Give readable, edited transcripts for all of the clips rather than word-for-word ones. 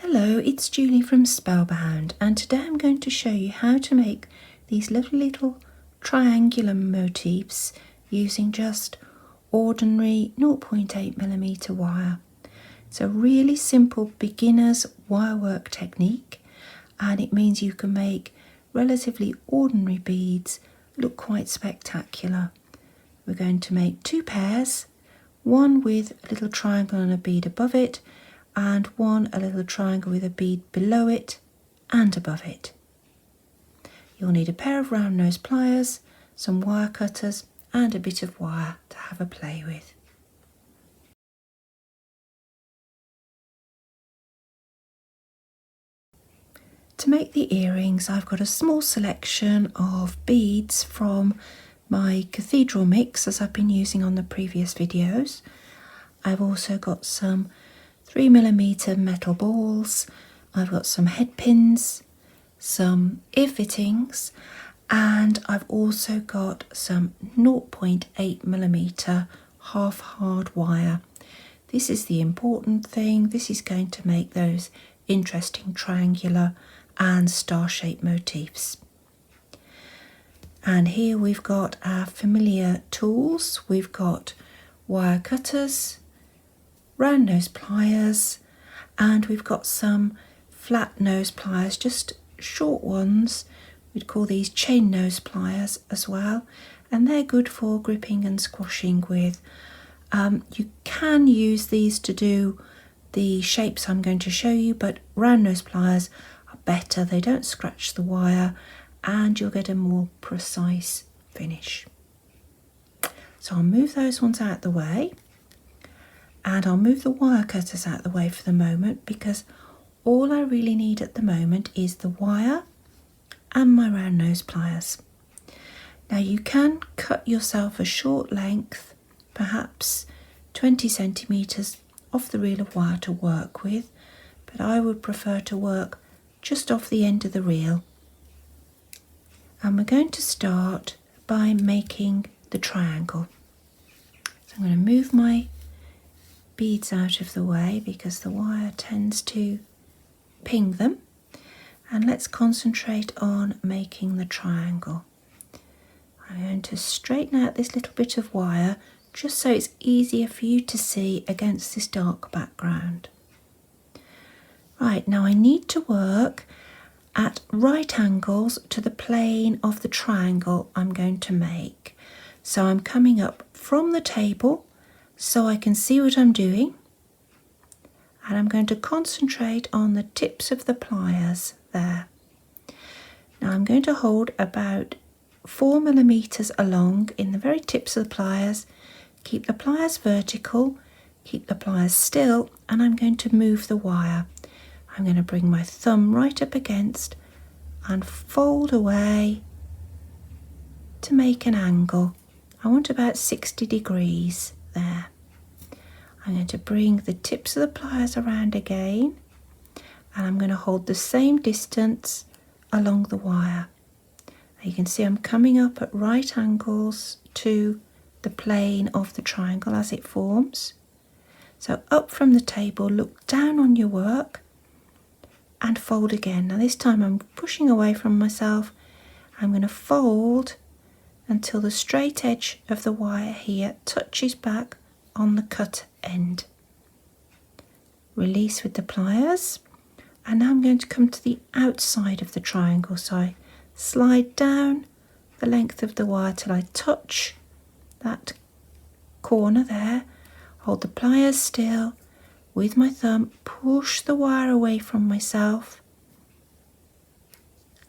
Hello, it's Julie from Spellbound, and today I'm going to show you how to make these lovely little triangular motifs using just ordinary 0.8mm wire. It's a really simple beginner's wire work technique, and it means you can make relatively ordinary beads look quite spectacular. We're going to make two pairs, one with a little triangle and a bead above it, and one a little triangle with a bead below it and above it. You'll need a pair of round nose pliers, some wire cutters and a bit of wire to have a play with. To make the earrings, I've got a small selection of beads from my cathedral mix, as I've been using on the previous videos. I've also got some 3mm metal balls, I've got some head pins, some ear fittings, and I've also got some 0.8mm half hard wire. This is the important thing. This is going to make those interesting triangular and star-shaped motifs. And here we've got our familiar tools. We've got wire cutters, round nose pliers, and we've got some flat nose pliers, just short ones. We'd call these chain nose pliers as well, and they're good for gripping and squashing with. You can use these to do the shapes I'm going to show you, but round nose pliers are better. They don't scratch the wire and you'll get a more precise finish. So I'll move those ones out the way. And I'll move the wire cutters out of the way for the moment, because all I really need at the moment is the wire and my round nose pliers. Now you can cut yourself a short length, perhaps 20 centimetres off the reel of wire to work with, but I would prefer to work just off the end of the reel. And we're going to start by making the triangle. So I'm going to move my beads out of the way because the wire tends to ping them, and let's concentrate on making the triangle. I'm going to straighten out this little bit of wire just so it's easier for you to see against this dark background. Right, now I need to work at right angles to the plane of the triangle I'm going to make. So I'm coming up from the table so I can see what I'm doing, and I'm going to concentrate on the tips of the pliers there. Now I'm going to hold about 4mm along in the very tips of the pliers. Keep the pliers vertical, keep the pliers still, and I'm going to move the wire. I'm going to bring my thumb right up against and fold away to make an angle. I want about 60 degrees there. I'm going to bring the tips of the pliers around again, and I'm going to hold the same distance along the wire. Now you can see I'm coming up at right angles to the plane of the triangle as it forms. So up from the table, look down on your work and fold again. Now this time I'm pushing away from myself. I'm going to fold until the straight edge of the wire here touches back on the cut end. Release with the pliers, and now I'm going to come to the outside of the triangle. So I slide down the length of the wire till I touch that corner there, hold the pliers still, with my thumb push the wire away from myself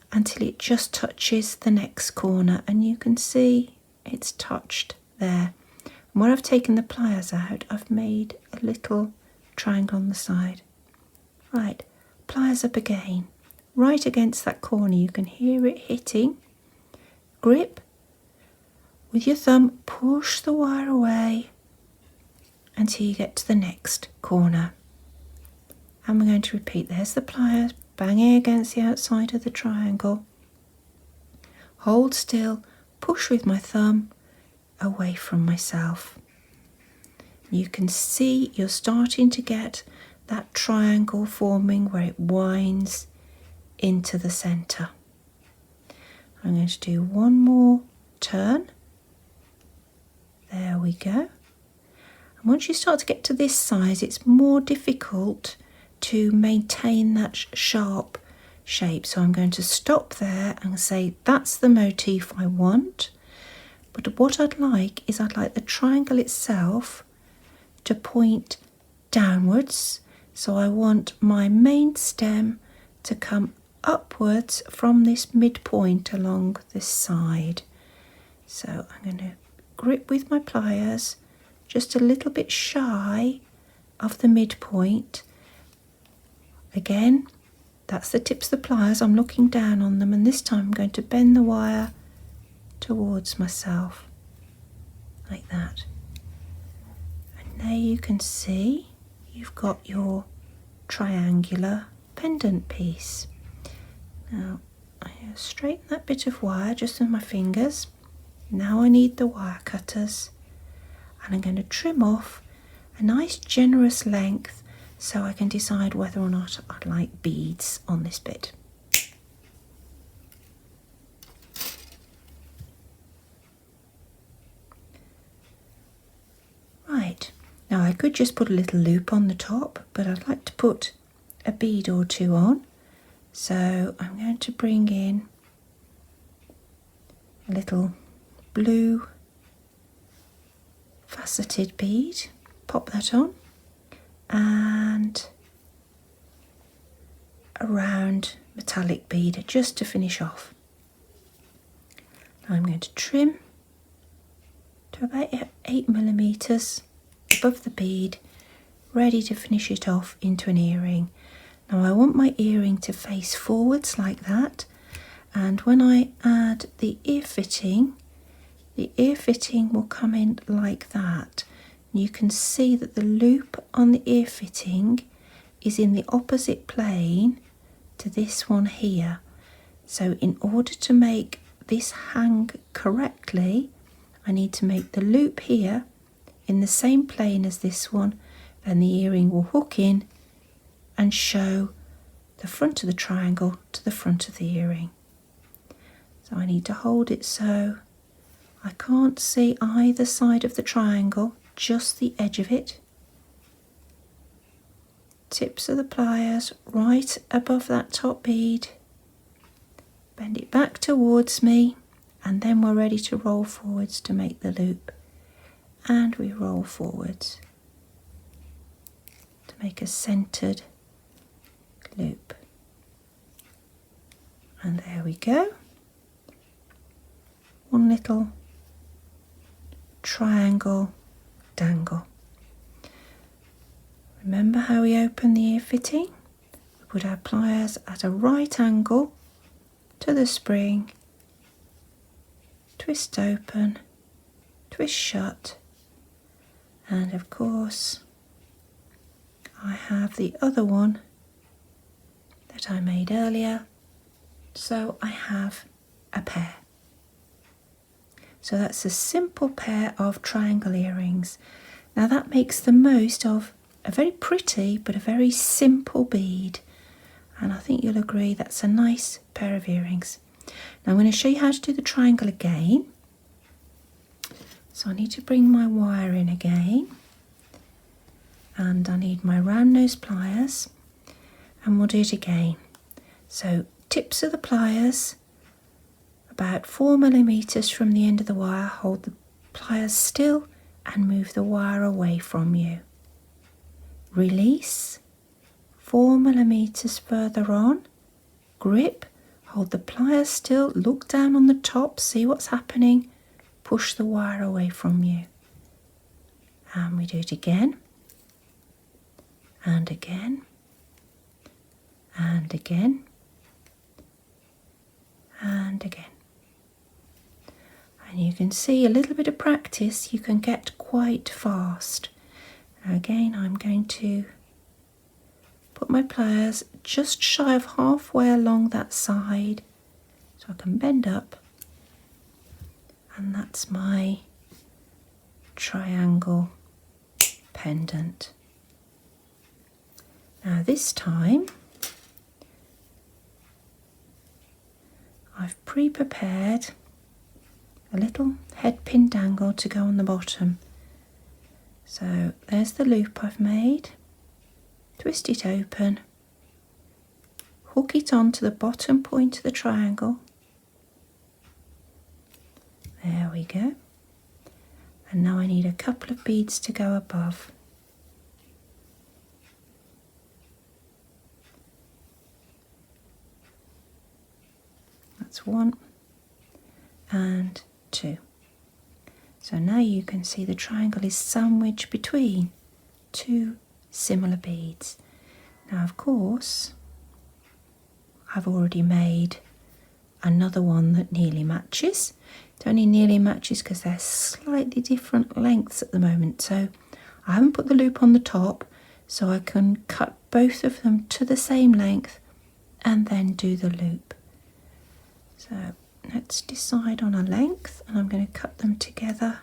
until it just touches the next corner, and you can see it's touched there. And where I've taken the pliers out, I've made a little triangle on the side. Right, pliers up again, right against that corner. You can hear it hitting. Grip with your thumb, push the wire away until you get to the next corner. And we're going to repeat. There's the pliers banging against the outside of the triangle. Hold still, push with my thumb away from myself. You can see you're starting to get that triangle forming where it winds into the centre. I'm going to do one more turn. There we go. And once you start to get to this size, it's more difficult to maintain that sharp shape. So I'm going to stop there and say that's the motif I want. But what I'd like is I'd like the triangle itself to point downwards. So I want my main stem to come upwards from this midpoint along this side. So I'm going to grip with my pliers just a little bit shy of the midpoint. Again, that's the tips of the pliers. I'm looking down on them, and this time I'm going to bend the wire towards myself like that. And there you can see you've got your triangular pendant piece. Now I straighten that bit of wire just with my fingers. Now I need the wire cutters, and I'm going to trim off a nice generous length so I can decide whether or not I'd like beads on this bit. Right, now I could just put a little loop on the top, but I'd like to put a bead or two on. So I'm going to bring in a little blue faceted bead, pop that on, and a round metallic bead just to finish off. Now I'm going to trim to about 8mm above the bead, ready to finish it off into an earring. Now I want my earring to face forwards like that, and when I add the ear fitting will come in like that. You can see that the loop on the ear fitting is in the opposite plane to this one here. So in order to make this hang correctly, I need to make the loop here in the same plane as this one, and the earring will hook in and show the front of the triangle to the front of the earring. So I need to hold it so I can't see either side of the triangle, just the edge of it. Tips of the pliers right above that top bead. Bend it back towards me, and then we're ready to roll forwards to make the loop. And we roll forwards to make a centered loop. And there we go. One little triangle dangle. Remember how we open the ear fitting? We put our pliers at a right angle to the spring, twist open, twist shut, and of course I have the other one that I made earlier, so I have a pair. So that's a simple pair of triangle earrings. Now that makes the most of a very pretty but a very simple bead, and I think you'll agree that's a nice pair of earrings. Now I'm going to show you how to do the triangle again. So I need to bring my wire in again, and I need my round nose pliers, and we'll do it again. So tips of the pliers about 4mm from the end of the wire, hold the pliers still and move the wire away from you. Release 4mm further on, grip, hold the pliers still, look down on the top, see what's happening, push the wire away from you. And we do it again, and again, and again, and again. And you can see a little bit of practice, you can get quite fast. Now again, I'm going to put my pliers just shy of halfway along that side so I can bend up, and that's my triangle pendant. Now this time I've pre-prepared a little head pin dangle to go on the bottom. So there's the loop I've made. Twist it open, hook it onto the bottom point of the triangle. There we go. And now I need a couple of beads to go above. That's 1 and 2. So now you can see the triangle is sandwiched between 2 similar beads. Now of course I've already made another one that nearly matches. It only nearly matches because they're slightly different lengths at the moment, so I haven't put the loop on the top, so I can cut both of them to the same length and then do the loop. So let's decide on a length, and I'm going to cut them together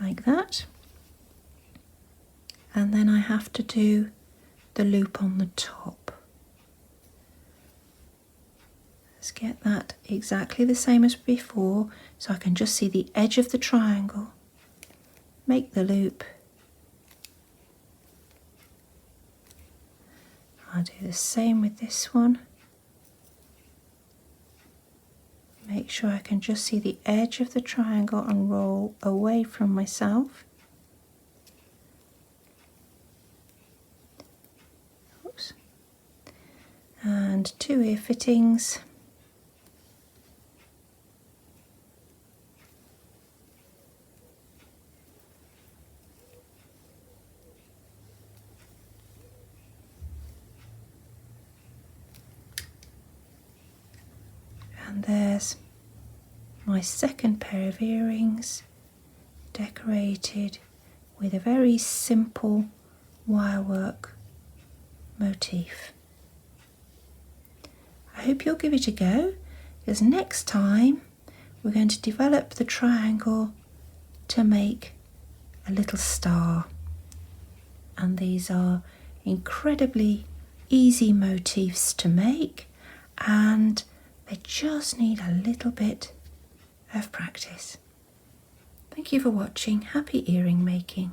like that, and then I have to do the loop on the top. Let's get that exactly the same as before, so I can just see the edge of the triangle. Make the loop. I'll do the same with this one. Make sure I can just see the edge of the triangle and roll away from myself. Oops. And 2 ear fittings. And there's my second pair of earrings, decorated with a very simple wirework motif. I hope you'll give it a go, because next time we're going to develop the triangle to make a little star. And these are incredibly easy motifs to make, and they just need a little bit of practice. Thank you for watching. Happy earring making.